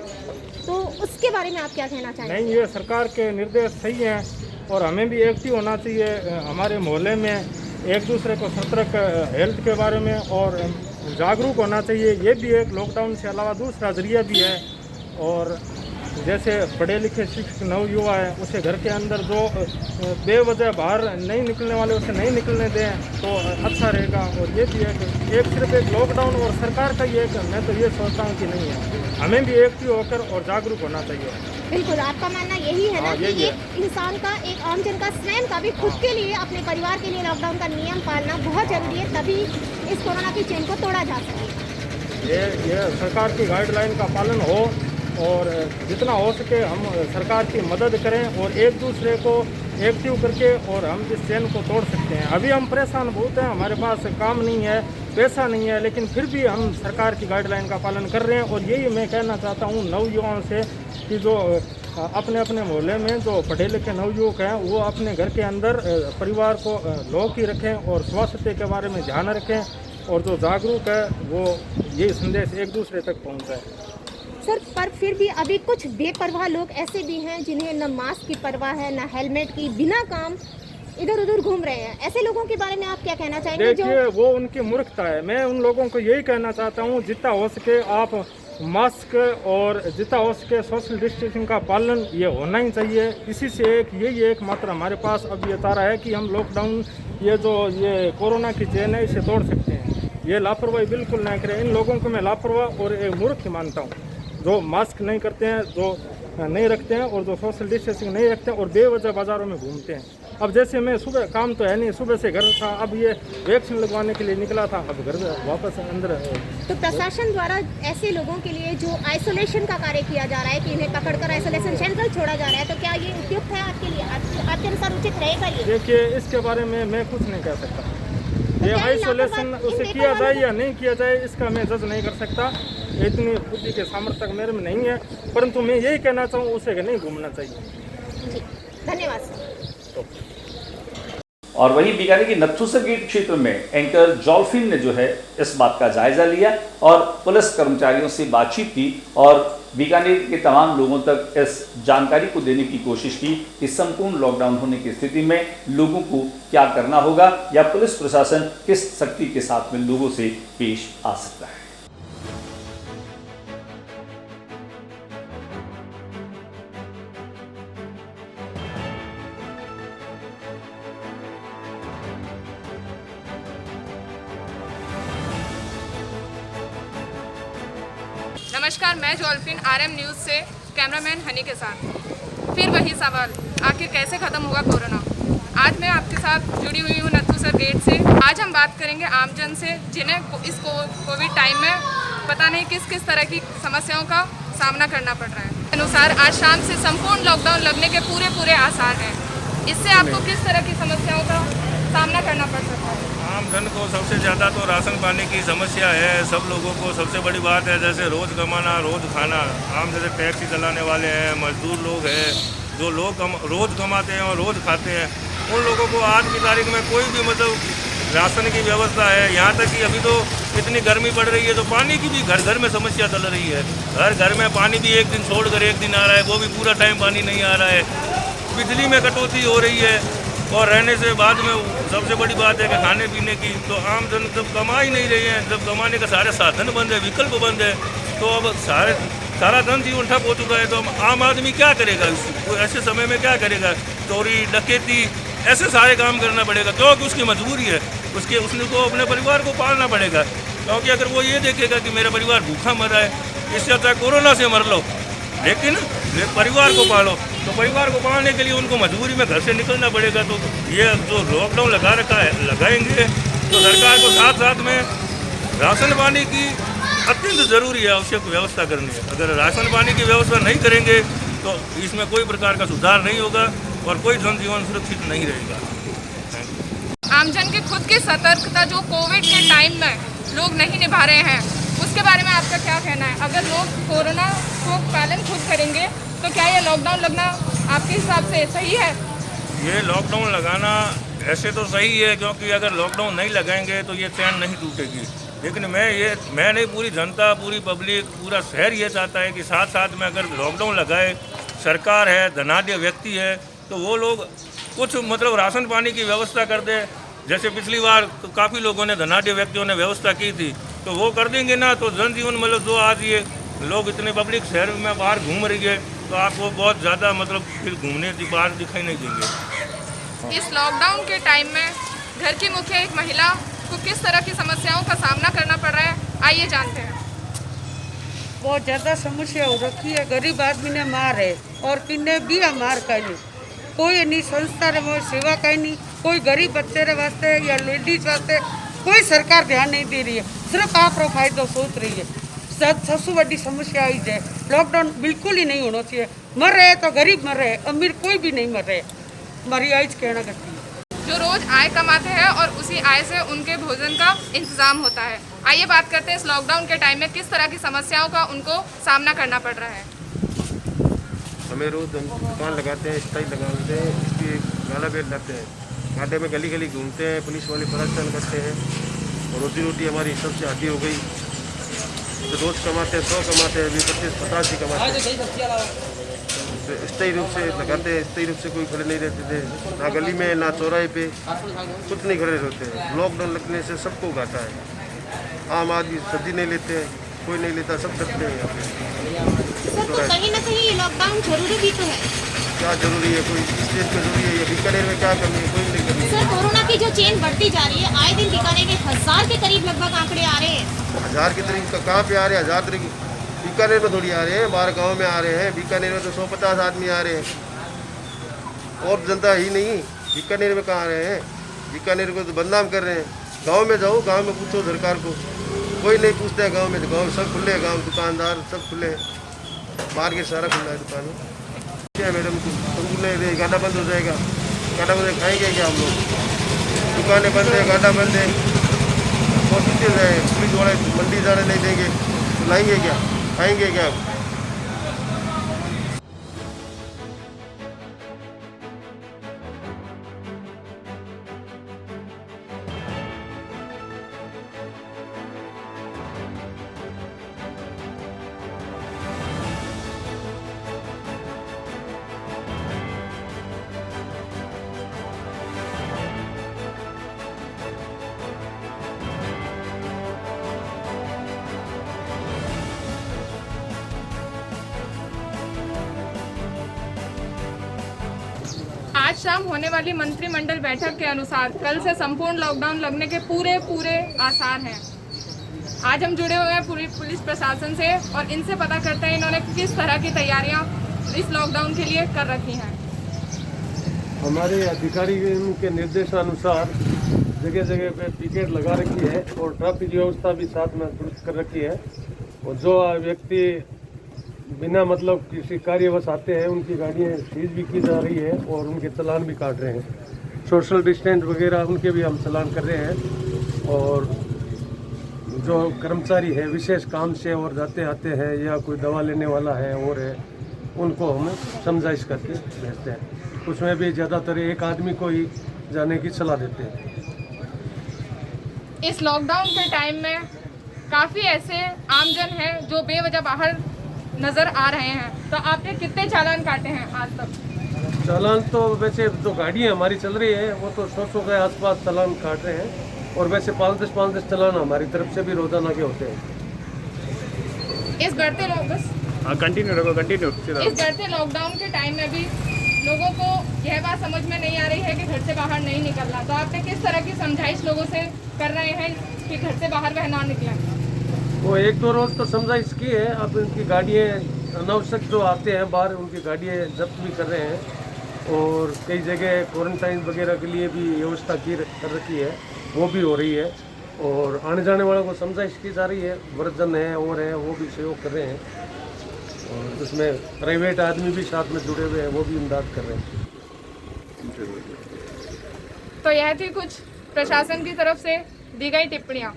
तो उसके बारे में आप क्या कहना चाहेंगे? नहीं, ये सरकार के निर्देश सही हैं और हमें भी एक्टिव होना चाहिए। हमारे मोहल्ले में एक दूसरे को सतर्क हेल्थ के बारे में और जागरूक होना चाहिए। ये भी एक लॉकडाउन से अलावा दूसरा जरिया भी है। और जैसे पढ़े लिखे शिक्षित नवयुवा है उसे घर के अंदर जो बेवजह बाहर नहीं निकलने वाले उसे नहीं निकलने दें तो अच्छा रहेगा। और ये भी है कि एक सिर्फ एक लॉकडाउन और सरकार का ही एक, मैं तो ये सोचता हूँ कि नहीं है, हमें भी एक्टिव होकर और जागरूक होना चाहिए। बिल्कुल, आपका मानना यही है ना कि एक इंसान का, एक आमजन का, स्वयं का भी खुद के लिए, अपने परिवार के लिए लॉकडाउन का नियम पालना बहुत जरूरी है, तभी इस कोरोना की चेन को तोड़ा जा सके। ये सरकार की गाइडलाइन का पालन हो और जितना हो सके हम सरकार की मदद करें और एक दूसरे को एक्टिव करके और हम इस चेन को तोड़ सकते हैं। अभी हम परेशान बहुत हैं, हमारे पास काम नहीं है, पैसा नहीं है, लेकिन फिर भी हम सरकार की गाइडलाइन का पालन कर रहे हैं। और यही मैं कहना चाहता हूँ नवयुवाओं से कि जो अपने अपने मोहल्ले में जो पढ़े लिखे नवयुवक हैं वो अपने घर के अंदर परिवार को लॉक ही रखें और स्वास्थ्य के बारे में ध्यान रखें और जो जागरूक है वो ये संदेश एक दूसरे तक पहुँचाए। सर, पर फिर भी अभी कुछ बेपरवाह लोग ऐसे भी हैं जिन्हें न मास्क की परवाह है, न हेलमेट की, बिना काम इधर उधर घूम रहे हैं। ऐसे लोगों के बारे में आप क्या कहना चाहेंगे? देखिए, वो उनकी मूर्खता है। मैं उन लोगों को यही कहना चाहता हूँ, जितना हो सके आप मास्क और जितना हो सके सोशल डिस्टेंसिंग का पालन ये होना ही चाहिए। इसी से यही एक मात्र हमारे पास अब ये तारा है कि हम लॉकडाउन ये कोरोना की चेन है इसे तोड़ सकते हैं। ये लापरवाही बिल्कुल ना करें। इन लोगों को मैं लापरवाह और एक मूर्ख मानता हूँ जो मास्क नहीं करते हैं, जो नहीं रखते हैं और जो सोशल डिस्टेंसिंग नहीं रखते हैं और बेवजह बाज़ारों में घूमते हैं। अब जैसे मैं सुबह, काम तो है नहीं, सुबह से घर था, अब ये वैक्सीन लगवाने के लिए निकला था, अब घर वापस अंदर। तो प्रशासन द्वारा ऐसे लोगों के लिए जो आइसोलेशन का कार्य किया जा रहा है कि इन्हें पकड़कर आइसोलेशन सेंटर छोड़ा जा रहा है, तो क्या ये उपयुक्त है आपके लिए? आपके अनुसार उचित रहेगा ये? देखिए, इसके बारे में मैं कुछ नहीं कह सकता। ये आइसोलेशन उसे किया जाए या नहीं किया जाए इसका मैं जज नहीं कर सकता, इतनी बुद्धि के सामर्थ्य मेरे में नहीं है, परंतु मैं यही कहना चाहूँ उसे नहीं घूमना चाहिए। जी, धन्यवाद सर। और वहीं बीकानेर के नथुसर गेट क्षेत्र में एंकर जॉल्फिन ने जो है इस बात का जायजा लिया और पुलिस कर्मचारियों से बातचीत की और बीकानेर के तमाम लोगों तक इस जानकारी को देने की कोशिश की कि संपूर्ण लॉकडाउन होने की स्थिति में लोगों को क्या करना होगा या पुलिस प्रशासन किस सख्ती के साथ में लोगों से पेश आ सकता है। नमस्कार, मैं जॉल्फिन आरएम न्यूज़ से कैमरामैन हनी के साथ। फिर वही सवाल, आखिर कैसे ख़त्म होगा कोरोना? आज मैं आपके साथ जुड़ी हुई हूँ नथुसर गेट से। आज हम बात करेंगे आमजन से जिन्हें इस कोविड टाइम में पता नहीं किस किस तरह की समस्याओं का सामना करना पड़ रहा है। अनुसार आज शाम से संपूर्ण लॉकडाउन लगने के पूरे आसार हैं। इससे आपको किस तरह की समस्याओं का सामना करना पड़ सकता है? आम जन को सबसे ज़्यादा तो राशन पानी की समस्या है। सब लोगों को सबसे बड़ी बात है जैसे रोज़ कमाना, रोज़ खाना। आम जैसे टैक्सी चलाने वाले हैं, मजदूर लोग हैं, जो लोग रोज़ कमाते हैं और रोज़ खाते हैं, उन लोगों को आज की तारीख में कोई भी मतलब राशन की व्यवस्था है। यहाँ तक कि अभी तो इतनी गर्मी पड़ रही है तो पानी की भी घर घर में समस्या चल रही है। हर घर में पानी भी एक दिन छोड़कर एक दिन आ रहा है, वो भी पूरा टाइम पानी नहीं आ रहा है। बिजली में कटौती हो रही है और रहने से बाद में सबसे बड़ी बात है कि खाने पीने की। तो आम जन जब कमा ही नहीं रही है, जब कमाने का सारे साधन बंद है, विकल्प बंद है, तो अब सारा धन जीवन ठप हो चुका है। तो आम आदमी क्या करेगा? वो ऐसे समय में क्या करेगा? चोरी, डकैती, ऐसे सारे काम करना पड़ेगा क्योंकि उसकी मजबूरी है। उसने को अपने परिवार को पालना पड़ेगा, क्योंकि अगर वो ये देखेगा कि मेरा परिवार भूखा मर रहा है, इससे अच्छा कोरोना से मर लो लेकिन परिवार को पालो। तो परिवार को पालने के लिए उनको मजबूरी में घर से निकलना पड़ेगा। तो ये जो लॉकडाउन लगा रखा है, लगाएंगे तो सरकार को साथ साथ में राशन पानी की अत्यंत ज़रूरी है, आवश्यक व्यवस्था करनी है। अगर राशन पानी की व्यवस्था नहीं करेंगे तो इसमें कोई प्रकार का सुधार नहीं होगा और कोई जनजीवन सुरक्षित नहीं रहेगा। आमजन की खुद की सतर्कता जो कोविड के टाइम में लोग नहीं निभा रहे हैं, उसके बारे में आपका क्या कहना है? अगर लोग कोरोना को पालन खुद करेंगे तो क्या ये लॉकडाउन लगना आपके हिसाब से सही है? ये लॉकडाउन लगाना ऐसे तो सही है, क्योंकि अगर लॉकडाउन नहीं लगाएंगे तो ये चैन नहीं टूटेगी। लेकिन मैं नहीं, पूरी जनता, पूरी पब्लिक, पूरा शहर ये चाहता है कि साथ साथ में अगर लॉकडाउन लगाए, सरकार है, धनाढ्य व्यक्ति है, तो वो लोग कुछ मतलब राशन पानी की व्यवस्था कर दे। जैसे पिछली बार काफ़ी लोगों ने, धनाढ्य व्यक्तियों ने व्यवस्था की थी, तो वो कर देंगे ना तो जनजीवन मतलब जो आज ये लोग इतने पब्लिक शहर में बाहर घूम रही है, तो आपको बहुत ज़्यादा मतलब फिर घूमने बाहर दिखाई नहीं देंगे। इस लॉकडाउन के टाइम में घर की मुखिया एक महिला को किस तरह की समस्याओं का सामना करना पड़ रहा है, आइए जानते हैं। बहुत ज़्यादा समस्या हो रखी है, गरीब आदमी ने मार है और पिने भी मार का नहीं, कोई नहीं संस्था रे सेवा कहीं नहीं, कोई गरीब बच्चे रे वास्ते या लेडीज वास्ते कोई सरकार ध्यान नहीं दे रही है, सिर्फ आप फायदा सोच रही है। सबसे बड़ी समस्या आई है लॉकडाउन बिल्कुल ही नहीं होना चाहिए। मर रहे तो गरीब मर रहे, अमीर कोई भी नहीं मर रहे। हमारी आइज कहना करती है जो रोज आय कमाते हैं और उसी आय से उनके भोजन का इंतजाम होता है। आइए बात करते हैं इस लॉकडाउन के टाइम में किस तरह की समस्याओं का उनको सामना करना पड़ रहा है। हमें रोज दुकान लगाते हैं, स्टाइल लगाते हैं, इसकी गाला बेच लाते हैं, घाटे में गली गली घूमते हैं, पुलिस वाले परेशान करते हैं और रोजी रोटी हमारी सबसे आधी हो गई। तो रोज कमाते हैं 100 कमाते हैं, 25-50 ही कमाते हैं। स्थायी रूप से लगाते हैं, स्थायी रूप से कोई खड़े नहीं रहते थे, ना गली में ना चौराहे पे कुछ नहीं खड़े रहते हैं। लॉकडाउन लगने से सबको घाटा है। आम आदमी सब्जी नहीं लेते हैं, कोई नहीं लेता, सब सकते हैं यहाँ पे। सर तो कहीं ना कहीं लॉकडाउन जरूरी भी तो है। क्या जरूरी है, कोई इस देश में जरूरी है या बीकानेर में क्या करनी है, कोई नहीं करनी। सर कोरोना की जो चेन बढ़ती जा रही है, आए दिन बीकानेर में 1000 के करीब लगभग आंकड़े आ रहे हैं। 1000 के करीब कहाँ पे आ रहे हैं? 1000 करीब बीकानेर में थोड़ी आ रहे हैं, बाहर गांव में आ रहे हैं। बीकानेर में तो 150 आदमी आ रहे हैं और जनता ही नहीं। बीकानेर में कहाँ आ रहे हैं? बीकानेर को तो बदनाम कर रहे हैं। गांव में जाओ, गांव में पूछो सरकार को, कोई नहीं पूछता है। गांव में तो गांव सब खुले हैं, गांव दुकानदार सब खुले हैं, मार्केट सारा खुला है दुकान में। क्या मैडम तुमने गाड़ा बंद हो जाएगा, गाड़ा बंद खाएंगे क्या हम लोग? दुकानें बंद है, गाड़ा बंद है, बहुत मुश्किल है। पुलिस वाले मंडी जाने नहीं देंगे तो लाएंगे क्या, खाएंगे क्या? आज शाम होने वाली मंत्रिमंडल बैठक के अनुसार कल से संपूर्ण लॉकडाउन लगने के पूरे आसार हैं। आज हम जुड़े हुए हैं पूरी पुलिस प्रशासन से और इनसे पता करते हैं इन्होंने किस तरह की तैयारियां इस लॉकडाउन के लिए कर रखी हैं। हमारे अधिकारी के निर्देशानुसार जगह जगह पे पिकेट लगा रखी है और ट्रैफिक व्यवस्था भी साथ में दुरुस्त कर रखी है। और जो व्यक्ति बिना मतलब किसी कार्यवश आते हैं उनकी गाड़ियाँ सीज भी की जा रही है और उनके चालान भी काट रहे हैं। सोशल डिस्टेंस वगैरह उनके भी हम चालान कर रहे हैं। और जो कर्मचारी है विशेष काम से और जाते आते हैं या कोई दवा लेने वाला है और है, उनको हम समझाइश करके भेजते हैं। उसमें भी ज़्यादातर एक आदमी को ही जाने की सलाह देते हैं। इस लॉकडाउन के टाइम में काफ़ी ऐसे आमजन हैं जो बेवजह बाहर नज़र आ रहे हैं, तो आपने कितने चालान काटे हैं आज तक? चालान तो वैसे जो गाड़ियाँ हमारी चल रही है वो तो 100 के आसपास चालान काट रहे हैं और वैसे 5-10 चालान हमारी तरफ से भी रोजाना के होते हैं। इस बढ़ते लॉकडाउन के टाइम में भी लोगों को यह बात समझ में नहीं आ रही है कि घर से बाहर नहीं निकलना, तो आपने किस तरह की समझाइश लोगों से कर रहे हैं कि घर से बाहर वह ना निकलें? वो 1-2 रोज तो समझाइश की है। अब उनकी गाड़ियाँ अनावश्यक जो आते हैं बाहर उनकी गाड़ियाँ जब्त भी कर रहे हैं और कई जगह क्वारंटाइन वगैरह के लिए भी व्यवस्था कर रखी है, वो भी हो रही है। और आने जाने वालों को समझाइश की जा रही है। वृद्धजन है और है वो भी सहयोग कर रहे हैं और उसमें प्राइवेट आदमी भी साथ में जुड़े हुए हैं, वो भी इमदाद कर रहे हैं। तो यह थी कुछ प्रशासन की तरफ से दी गई टिप्पणियाँ।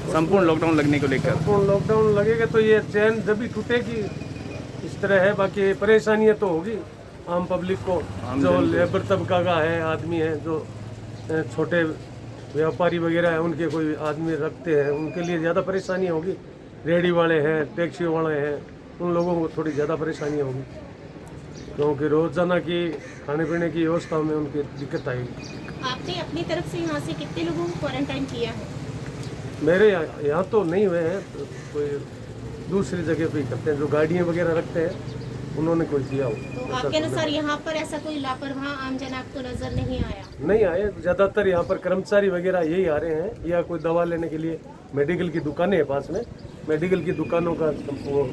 संपूर्ण लॉकडाउन लगने को लेकर संपूर्ण लॉकडाउन लगेगा तो ये चैन जब भी टूटेगी, इस तरह है। बाकी परेशानियाँ तो होगी आम पब्लिक को, जो लेबर तबका का है आदमी है, जो छोटे व्यापारी वगैरह है, उनके कोई आदमी रखते हैं, उनके लिए ज़्यादा परेशानी होगी। रेहड़ी वाले हैं, टैक्सी वाले हैं, उन लोगों को थोड़ी ज़्यादा परेशानी होगी क्योंकि रोज़ाना की खाने पीने की व्यवस्था में उनकी दिक्कत आएगी। आपने अपनी तरफ से यहाँ से कितने लोगों को क्वारंटाइन किया है? मेरे यहाँ तो नहीं हुए हैं, तो कोई दूसरी जगह पे ही करते हैं, जो गाड़ियाँ वगैरह रखते हैं उन्होंने कोई किया हो। तो आपके अनुसार यहाँ पर ऐसा कोई लापरवाह आम जन आपको नजर नहीं आया? नहीं आए, ज़्यादातर यहाँ पर कर्मचारी वगैरह यही आ रहे हैं, या कोई दवा लेने के लिए मेडिकल की दुकानें हैं पास में, मेडिकल की दुकानों का वो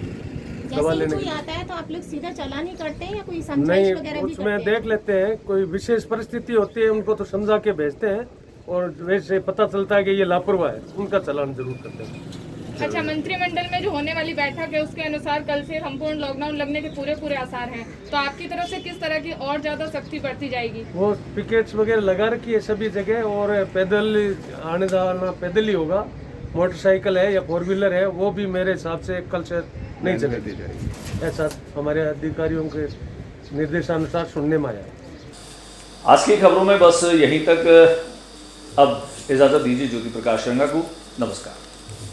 दवा लेने कोई आता है तो आप लोग सीधा चालान ही करते हैं या कोई समझाइश वगैरह भी करते हैं? उसमें देख लेते हैं, कोई विशेष परिस्थिति होती है उनको तो समझा के भेजते हैं, और वैसे पता चलता है कि ये लापरवाह है उनका चालान जरूर करते हैं। अच्छा, मंत्रिमंडल में जो होने वाली बैठक है उसके अनुसार कल से संपूर्ण लॉकडाउन लगने के पूरे आसार हैं, तो आपकी तरफ से किस तरह की और ज्यादा सख्ती बढ़ती जाएगी? वो पिकेट्स वगैरह लगा रखी है सभी जगह, और पैदल आने जाना पैदल ही होगा, मोटरसाइकिल है या 4 व्हीलर है वो भी मेरे हिसाब से कल से नहीं चलने दी जाएगी, ऐसा हमारे अधिकारियों के निर्देशानुसार सुनने में आया। आज की खबरों में बस यहीं तक। अब इजाज़त दीजिए ज्योति प्रकाश रंगा को। नमस्कार।